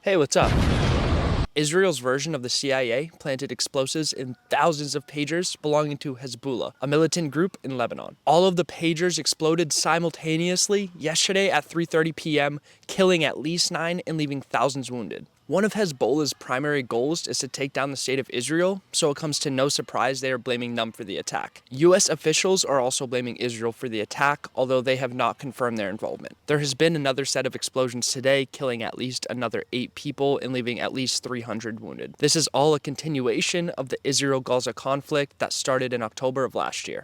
Hey, what's up? Israel's version of the CIA planted explosives in thousands of pagers belonging to Hezbollah, a militant group in Lebanon. All of the pagers exploded simultaneously yesterday at 3:30 p.m., killing at least 9 and leaving thousands wounded. One of Hezbollah's primary goals is to take down the state of Israel, so it comes to no surprise they are blaming them for the attack. U.S. officials are also blaming Israel for the attack, although they have not confirmed their involvement. There has been another set of explosions today, killing at least another 8 people and leaving at least 300 wounded. This is all a continuation of the Israel-Gaza conflict that started in October of last year.